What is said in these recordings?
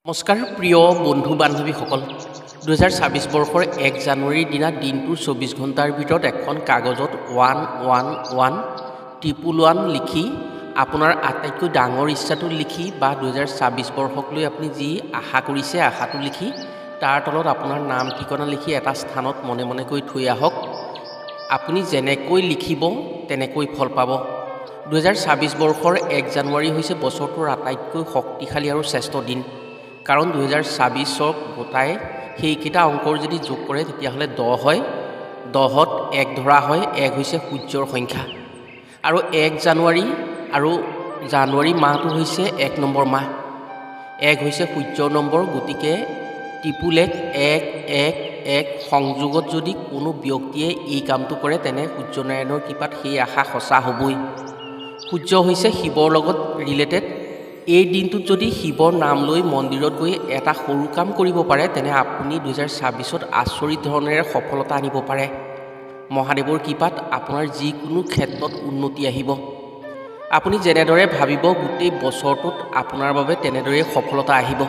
নমস্কাৰ প্ৰিয় বন্ধু বান্ধৱীসকল 2026 বৰ্ষৰ 1 জানুৱাৰীৰ দিনা দিনটোৰ 24 ঘণ্টাৰ ভিতৰত এখন কাগজত 11111 লিখি আপোনাৰ আটাইতকৈ ডাঙৰ ইচ্ছাটো লিখি বা 2026 বৰ্ষক লৈ আপুনি যি আশা কৰিছে আশাটো লিখি তাৰ তলত আপোনাৰ নাম ঠিকনা লিখি এটা স্থানত মনে মনে কৈ থৈ আহক। আপুনি যেনেকৈ লিখিব তেনেকৈ ফল পাব। 2026 বৰ্ষৰ 1 জানুৱাৰী হৈছে বছৰটোৰ আটাইতকৈ শক্তিশালী আৰু শ্ৰেষ্ঠ দিন। কাৰণ 2026ক গোটাই সেইকেইটা অংকৰ যদি যোগ কৰে তেতিয়াহ'লে 10 হয়। 10ত 1 ধৰা হয়, 1 হৈছে সূৰ্যৰ সংখ্যা। আৰু 1 জানুৱাৰী আৰু জানুৱাৰী মাহটো হৈছে 1 নম্বৰ মাহ। 1 হৈছে সূৰ্যৰ নম্বৰ, গতিকে ত্ৰিপুল 1 সংযোগত যদি কোনো ব্যক্তিয়ে এই কামটো কৰে তেনে সূৰ্যনাৰায়ণৰ কৃপাত সেই আশা সঁচা হ'বই। সূৰ্য হৈছে শিৱৰ লগত ৰিলেটেড। এই দিনটোত যদি শিৱৰ নাম লৈ মন্দিৰত গৈ এটা সৰু কাম কৰিব পাৰে তেনে আপুনি 2026ত আচৰিত ধৰণেৰে সফলতা আনিব পাৰে। মহাদেৱৰ কৃপাত আপোনাৰ যিকোনো ক্ষেত্ৰত উন্নতি আহিব। আপুনি যেনেদৰে ভাবিব গোটেই বছৰটোত আপোনাৰ বাবে তেনেদৰেই সফলতা আহিব।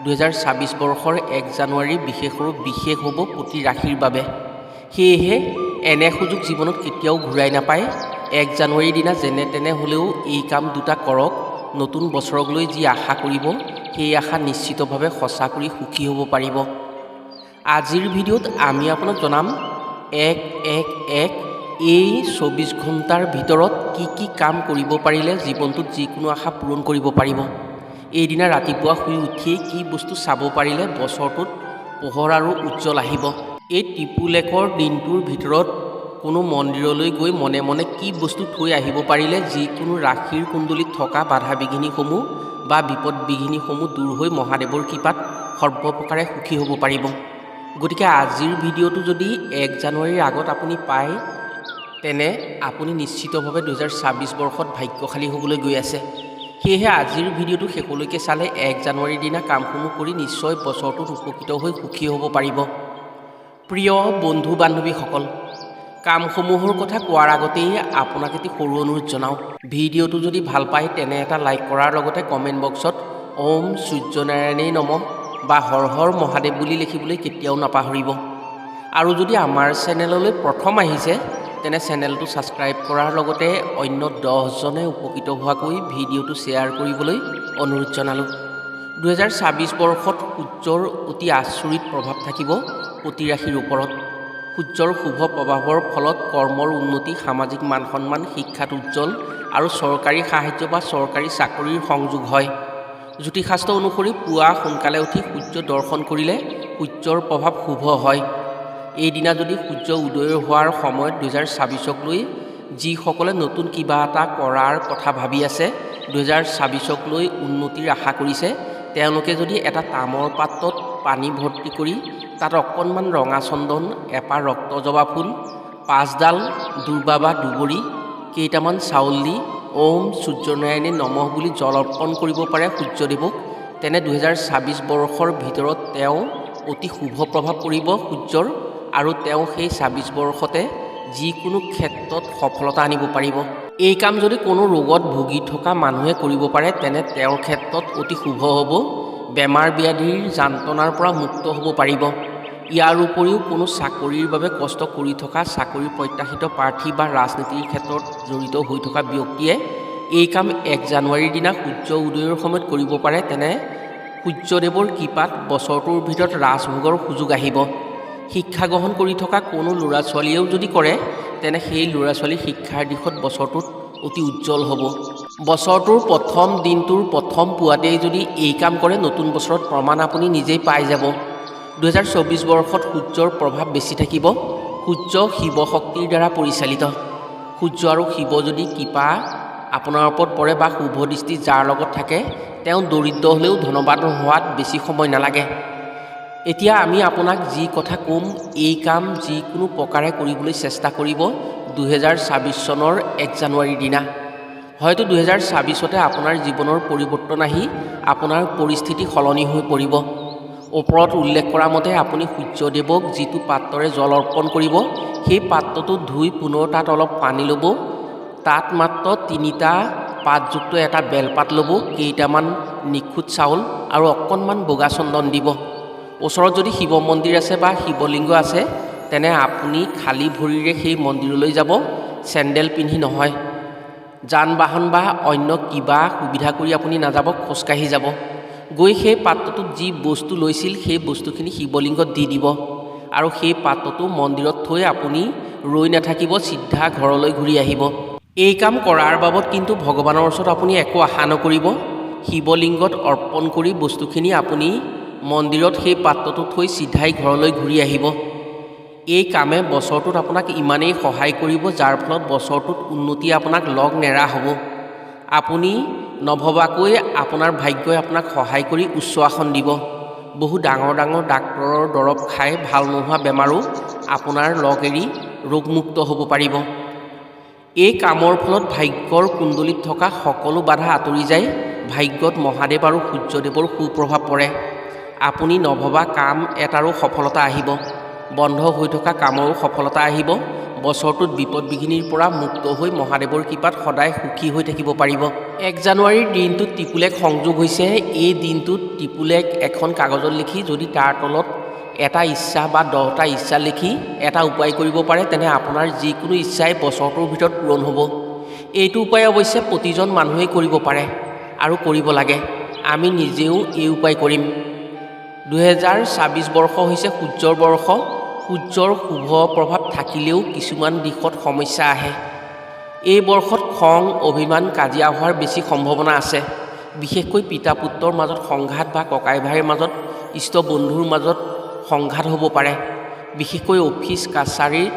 2026 বৰ্ষৰ 1 জানুৱাৰী বিশেষৰো বিশেষ হ'ব প্ৰতি ৰাশিৰ বাবে। সেয়েহে এনে সুযোগ জীৱনত কেতিয়াও ঘূৰাই নাপায়। 1 জানুৱাৰীৰ দিনা যেনে তেনে হ'লেও এই কাম দুটা কৰক। নতুন বছৰক লৈ যি আশা কৰিব সেই আশা নিশ্চিতভাৱে সঁচা কৰি সুখী হ'ব পাৰিব। আজিৰ ভিডিঅ'ত আমি আপোনাক জনাম 111 এই 24 ঘণ্টাৰ ভিতৰত কি কাম কৰিব পাৰিলে জীৱনটোত যিকোনো আশা পূৰণ কৰিব পাৰিব। এইদিনা ৰাতিপুৱা শুই উঠিয়েই কি বস্তু চাব পাৰিলে বছৰটোত পোহৰ আৰু উজ্জ্বল আহিব। এই ত্ৰিপুল 1ৰ দিনটোৰ ভিতৰত কোনো মন্দিৰলৈ গৈ মনে মনে কি বস্তু থৈ আহিব পাৰিলে যিকোনো ৰাশিৰ কুণ্ডলীত থকা বাধা বিঘিনিসমূহ বা বিপদ বিঘিনিসমূহ দূৰ হৈ মহাদেৱৰ কৃপাত সৰ্বপ্ৰকাৰে সুখী হ'ব পাৰিব। গতিকে আজিৰ ভিডিঅ'টো যদি 1 জানুৱাৰীৰ আগত আপুনি পায় তেনে আপুনি নিশ্চিতভাৱে 2026 বৰ্ষত ভাগ্যশালী হ'বলৈ গৈ আছে। সেয়েহে আজিৰ ভিডিঅ'টো শেষলৈকে চালে 1 জানুৱাৰীৰ দিনা কামসমূহ কৰি নিশ্চয় বছৰটোত উপকৃত হৈ সুখী হ'ব পাৰিব। প্ৰিয় বন্ধু বান্ধৱীসকল, কামসমূহৰ কথা কোৱাৰ আগতেই আপোনাক এটি সৰু অনুৰোধ জনাওঁ। ভিডিঅ'টো যদি ভাল পায় তেনে এটা লাইক কৰাৰ লগতে কমেণ্ট বক্সত ওম সূৰ্যনাৰায়ণেই নমঃ বা হৰ হৰ মহাদেৱ বুলি লিখিবলৈ কেতিয়াও নাপাহৰিব। আৰু যদি আমাৰ চেনেললৈ প্ৰথম আহিছে তেনে চেনেলটো ছাবস্ক্ৰাইব কৰাৰ লগতে অন্য 10জনে উপকৃত হোৱাকৈ ভিডিঅ'টো শ্বেয়াৰ কৰিবলৈ অনুৰোধ জনালোঁ। 2026 বৰ্ষত সূৰ্যৰ অতি আচৰিত প্ৰভাৱ থাকিব প্ৰতি ৰাশিৰ ওপৰত। সূৰ্যৰ শুভ প্ৰভাৱৰ ফলত কৰ্মৰ উন্নতি, সামাজিক মান সন্মান, শিক্ষাত উজ্জ্বল আৰু চৰকাৰী সাহায্য বা চৰকাৰী চাকৰিৰ সংযোগ হয়। জ্যোতিষশাস্ত্ৰ অনুসৰি পুৱা সোনকালে উঠি সূৰ্য দৰ্শন কৰিলে সূৰ্যৰ প্ৰভাৱ শুভ হয়। এইদিনা যদি সূৰ্য উদয় হোৱাৰ সময়ত 2026ক লৈ যিসকলে নতুন কিবা এটা কৰাৰ কথা ভাবি আছে, 2026ক লৈ উন্নতিৰ আশা কৰিছে, তেওঁলোকে যদি এটা তামৰ পাত্ৰত পানী ভৰ্তি কৰি তাত অকণমান ৰঙা চন্দন, এপাহ ৰক্তজবা ফুল, 5ডাল দুৰ্বা বা দুবৰি, কেইটামান চাউল দি ওম সূৰ্যনাৰায়ণে নমঃ বুলি জল অৰ্পণ কৰিব পাৰে সূৰ্যদেৱক, তেনে 2026 বৰ্ষৰ ভিতৰত তেওঁ অতি শুভ প্ৰভাৱ পৰিব সূৰ্যৰ আৰু তেওঁ সেই 26 বৰ্ষতে যিকোনো ক্ষেত্ৰত সফলতা আনিব পাৰিব। এই কাম যদি কোনো ৰোগত ভুগি থকা মানুহে কৰিব পাৰে তেনে তেওঁৰ ক্ষেত্ৰত অতি শুভ হ'ব। বেমাৰ ব্যাধিৰ যান্ত্ৰণাৰ পৰা মুক্ত হ'ব পাৰিব। ইয়াৰ উপৰিও কোনো চাকৰিৰ বাবে কষ্ট কৰি থকা চাকৰি প্ৰত্যাশিত প্ৰাৰ্থী বা ৰাজনীতিৰ ক্ষেত্ৰত জড়িত হৈ থকা ব্যক্তিয়ে এই কাম 1 জানুৱাৰীৰ দিনা সূৰ্য উদয়ৰ সময়ত কৰিব পাৰে তেনে সূৰ্যদেৱৰ কৃপাত বছৰটোৰ ভিতৰত ৰাজভোগৰ সুযোগ আহিব। শিক্ষা গ্ৰহণ কৰি থকা কোনো ল'ৰা ছোৱালীয়েও যদি কৰে তেনে সেই ল'ৰা ছোৱালীৰ শিক্ষাৰ দিশত বছৰটোত অতি উজ্জ্বল হ'ব। বছৰটোৰ প্ৰথম দিনটোৰ প্ৰথম পুৱাতেই যদি এই কাম কৰে নতুন বছৰত প্ৰমাণ আপুনি নিজেই পাই যাব। 2024 বৰ্ষত সূৰ্যৰ প্ৰভাৱ বেছি থাকিব। সূৰ্য শিৱ শক্তিৰ দ্বাৰা পৰিচালিত। সূৰ্য আৰু শিৱ যদি কৃপা আপোনাৰ ওপৰত পৰে বা শুভ দৃষ্টি যাৰ লগত থাকে তেওঁ দৰিদ্ৰ হ'লেও ধনবান হোৱাত বেছি সময় নালাগে। এতিয়া আমি আপোনাক যি কথা ক'ম এই কাম যিকোনো প্ৰকাৰে কৰিবলৈ চেষ্টা কৰিব 2026 চনৰ 1 জানুৱাৰীৰ দিনা। হয়তো 2026তে আপোনাৰ জীৱনৰ পৰিৱৰ্তন আহি আপোনাৰ পৰিস্থিতি সলনি হৈ পৰিব। ওপৰত উল্লেখ কৰা মতে আপুনি সূৰ্যদেৱক যিটো পাত্ৰৰে জল অৰ্পণ কৰিব সেই পাত্ৰটো ধুই পুনৰ তাত অলপ পানী ল'ব। তাত মাত্ৰ 3টা পাতযুক্ত এটা বেলপাত ল'ব, কেইটামান নিখুঁত চাউল আৰু অকণমান বগা চন্দন দিব। ওচৰত যদি শিৱ মন্দিৰ আছে বা শিৱলিংগ আছে তেনে আপুনি খালী ভৰিৰে সেই মন্দিৰলৈ যাব, চেণ্ডেল পিন্ধি নহয়। যান বাহন বা অন্য কিবা সুবিধা কৰি আপুনি নাযাব, খোজকাঢ়ি যাব। গৈ সেই পাত্ৰটোত যি বস্তু লৈছিল সেই বস্তুখিনি শিৱলিংগত দি দিব আৰু সেই পাত্ৰটো মন্দিৰত থৈ আপুনি ৰৈ নাথাকিব, চিধা ঘৰলৈ ঘূৰি আহিব। এই কাম কৰাৰ বাবদ কিন্তু ভগৱানৰ ওচৰত আপুনি একো আশা নকৰিব। শিৱলিংগত অৰ্পণ কৰি বস্তুখিনি আপুনি মন্দিৰত সেই পাত্ৰটো থৈ চিধাই ঘৰলৈ ঘূৰি আহিব। এই কামে বছৰটোত আপোনাক ইমানেই সহায় কৰিব যাৰ ফলত বছৰটোত উন্নতি আপোনাক লগ নেৰা হ'ব। আপুনি নভবাকৈ আপোনাৰ ভাগ্যই আপোনাক সহায় কৰি উচ্চ আসন দিব। বহু ডাঙৰ ডাঙৰ ডাক্তৰৰ দৰৱ খাই ভাল নোহোৱা বেমাৰো আপোনাৰ লগ এৰি ৰোগমুক্ত হ'ব পাৰিব। এই কামৰ ফলত ভাগ্যৰ কুণ্ডলীত থকা সকলো বাধা আঁতৰি যায়। ভাগ্যত মহাদেৱ আৰু সূৰ্যদেৱৰ সুপ্ৰভাৱ পৰে। আপুনি নভবা কাম এটাৰো সফলতা আহিব। বন্ধ হৈ থকা কামৰো সফলতা আহিব। বছৰটোত বিপদ বিঘিনিৰ পৰা মুক্ত হৈ মহাদেৱৰ কৃপাত সদায় সুখী হৈ থাকিব পাৰিব। 1 জানুৱাৰীৰ দিনটোত ত্ৰিপুলেক সংযোগ হৈছে। এই দিনটোত ত্ৰিপুলেক এখন কাগজত লিখি যদি তাৰ তলত এটা ইচ্ছা বা 10টা ইচ্ছা লিখি এটা উপায় কৰিব পাৰে তেনে আপোনাৰ যিকোনো ইচ্ছাই বছৰটোৰ ভিতৰত পূৰণ হ'ব। এইটো উপায় অৱশ্যে প্ৰতিজন মানুহেই কৰিব পাৰে আৰু কৰিব লাগে। আমি নিজেও এই উপায় কৰিম। 2026 বৰ্ষ হৈছে সূৰ্যৰ বৰ্ষ। সূৰ্যৰ শুভ প্ৰভাৱ থাকিলেও কিছুমান দিশত সমস্যা আহে। এই বৰ্ষত খং, অভিমান, কাজিয়া হোৱাৰ বেছি সম্ভাৱনা আছে। বিশেষকৈ পিতা পুত্ৰৰ মাজত সংঘাত বা ককাই ভাইৰ মাজত, ইষ্ট বন্ধুৰ মাজত সংঘাত হ'ব পাৰে। বিশেষকৈ অফিচ কাছাৰীৰ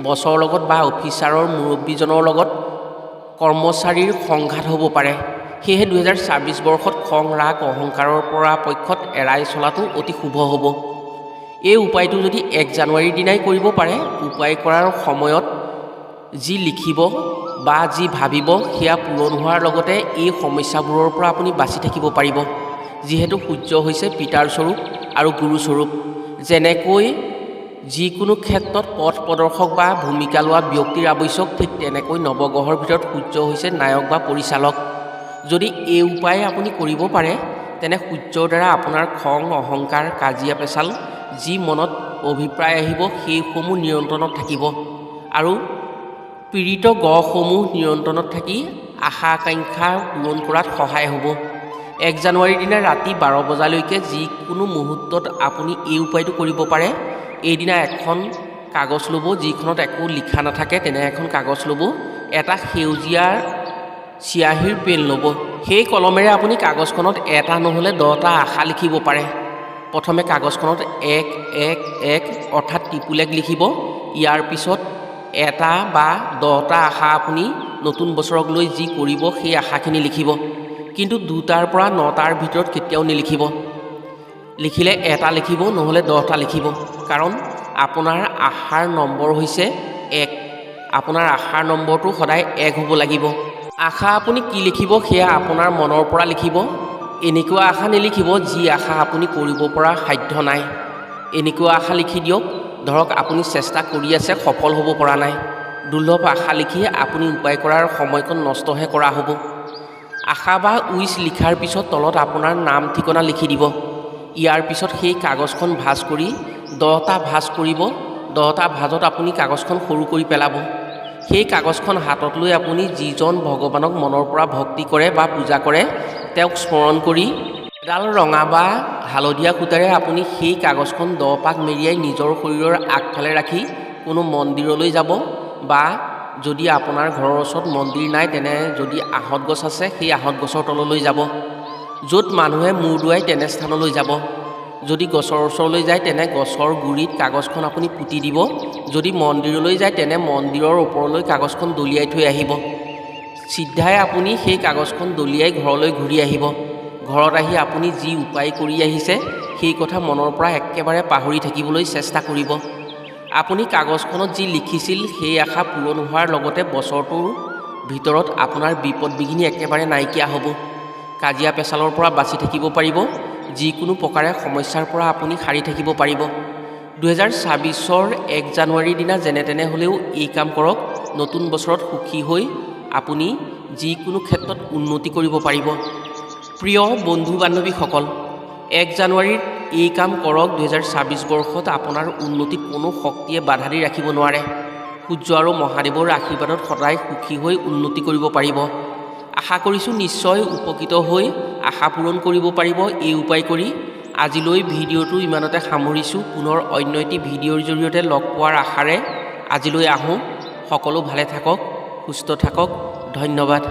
বছৰ লগত বা অফিচাৰৰ মুৰব্বীজনৰ লগত কৰ্মচাৰীৰ সংঘাত হ'ব পাৰে। সেয়েহে 2026 বৰ্ষত খং, ৰাগ, অহংকাৰৰ পৰা পক্ষত এৰাই চলাটো অতি শুভ হ'ব। এই উপায়টো যদি 1 জানুৱাৰীৰ দিনাই কৰিব পাৰে, উপায় কৰাৰ সময়ত যি লিখিব বা যি ভাবিব সেয়া পূৰণ হোৱাৰ লগতে এই সমস্যাবোৰৰ পৰা আপুনি বাচি থাকিব পাৰিব। যিহেতু সূৰ্য হৈছে পিতাৰ স্বৰূপ আৰু গুৰু স্বৰূপ। যেনেকৈ যিকোনো ক্ষেত্ৰত পথ প্ৰদৰ্শক বা ভূমিকা লোৱা ব্যক্তিৰ আৱশ্যক, ঠিক তেনেকৈ নৱগ্ৰহৰ ভিতৰত সূৰ্য হৈছে নায়ক বা পৰিচালক। যদি এই উপায় আপুনি কৰিব পাৰে তেনে সূৰ্যৰ দ্বাৰা আপোনাৰ খং, অহংকাৰ, কাজিয়া পেচাল যি মনত অভিপ্ৰায় আহিব সেইসমূহ নিয়ন্ত্ৰণত থাকিব আৰু পীড়িত গ্ৰহসমূহ নিয়ন্ত্ৰণত থাকি আশা আকাংক্ষা পূৰণ কৰাত সহায় হ'ব। 1 জানুৱাৰীৰ দিনা ৰাতি 12 বজালৈকে যিকোনো মুহূৰ্তত আপুনি এই উপায়টো কৰিব পাৰে। এইদিনা এখন কাগজ ল'ব, যিখনত একো লিখা নাথাকে তেনে এখন কাগজ ল'ব। এটা সেউজীয়া চিয়াহীৰ পেন ল'ব। সেই কলমেৰে আপুনি কাগজখনত এটা নহ'লে 10টা আশা লিখিব পাৰে। প্ৰথমে কাগজখনত 1 1 1 অৰ্থাৎ ত্ৰিপুলেক লিখিব। ইয়াৰ পিছত এটা বা 10টা আশা আপুনি নতুন বছৰক লৈ যি কৰিব সেই আশাখিনি লিখিব। কিন্তু 2টাৰ পৰা 9টাৰ ভিতৰত কেতিয়াও নিলিখিব। লিখিলে এটা লিখিব, নহ'লে 10টা লিখিব। কাৰণ আপোনাৰ আশাৰ নম্বৰ হৈছে 1। আপোনাৰ আশাৰ নম্বৰটো সদায় 1 হ'ব লাগিব। আশা আপুনি কি লিখিব সেয়া আপোনাৰ মনৰ পৰা লিখিব। এনেকুৱা আশা নিলিখিব যি আশা আপুনি কৰিব পৰা সাধ্য নাই। এনেকুৱা আশা লিখি দিয়ক, ধৰক আপুনি চেষ্টা কৰি আছে, সফল হ'ব পৰা নাই। দুৰ্লভ আশা লিখি আপুনি উপায় কৰাৰ সময়কণ নষ্টহে কৰা হ'ব। আশা বা উইচ লিখাৰ পিছত তলত আপোনাৰ নাম ঠিকনা লিখি দিব। ইয়াৰ পিছত সেই কাগজখন ভাঁজ কৰি 10টা ভাঁজ কৰিব। 10টা ভাঁজত আপুনি কাগজখন সৰু কৰি পেলাব। সেই কাগজখন হাতত লৈ আপুনি যিজন ভগৱানক মনৰ পৰা ভক্তি কৰে বা পূজা কৰে তেওঁক স্মৰণ কৰি এডাল ৰঙা বা হালধীয়া সূতাৰে আপুনি সেই কাগজখন 10 পাক মেৰিয়াই নিজৰ শৰীৰৰ আগফালে ৰাখি কোনো মন্দিৰলৈ যাব বা যদি আপোনাৰ ঘৰৰ ওচৰত মন্দিৰ নাই তেনে যদি আহঁত গছ আছে সেই আহঁত গছৰ তললৈ যাব। য'ত মানুহে মূৰ দোৱাই তেনে স্থানলৈ যাব। যদি গছৰ ওচৰলৈ যায় তেনে গছৰ গুৰিত কাগজখন আপুনি পুতি দিব। যদি মন্দিৰলৈ যায় তেনে মন্দিৰৰ ওপৰলৈ কাগজখন দলিয়াই থৈ আহিব। চিধাই আপুনি সেই কাগজখন দলিয়াই ঘৰলৈ ঘূৰি আহিব। ঘৰত আহি আপুনি যি উপায় কৰি আহিছে সেই কথা মনৰ পৰা একেবাৰে পাহৰি থাকিবলৈ চেষ্টা কৰিব। আপুনি কাগজখনত যি লিখিছিল সেই আশা পূৰণ হোৱাৰ লগতে বছৰটোৰ ভিতৰত আপোনাৰ বিপদ বিঘিনি একেবাৰে নাইকিয়া হ'ব। কাজিয়া পেচালৰ পৰা বাচি থাকিব পাৰিব। যিকোনো প্ৰকাৰে সমস্যাৰ পৰা আপুনি সাৰি থাকিব পাৰিব। 2026ৰ 1 জানুৱাৰীৰ দিনা যেনে তেনে হ'লেও এই কাম কৰক। নতুন বছৰত সুখী হৈ আপুনি যিকোনো ক্ষেত্ৰত উন্নতি কৰিব পাৰিব। প্ৰিয় বন্ধু বান্ধৱীসকল, 1 জানুৱাৰীত এই কাম কৰক। 2026 বৰ্ষত আপোনাৰ উন্নতিত কোনো শক্তিয়ে বাধা দি ৰাখিব নোৱাৰে। সূৰ্য আৰু মহাদেৱৰ আশীৰ্বাদত সদায় সুখী হৈ উন্নতি কৰিব পাৰিব। আশা কৰিছোঁ নিশ্চয় উপকৃত হৈ আশা পূৰণ কৰিব পাৰিব এই উপায় কৰি। আজিলৈ ভিডিঅ'টো ইমানতে সামৰিছোঁ। পুনৰ অন্য এটি ভিডিঅ'ৰ জৰিয়তে লগ পোৱাৰ আশাৰে আজিলৈ আহোঁ। সকলো ভালে থাকক, সুস্থ থাকক। ধন্যবাদ।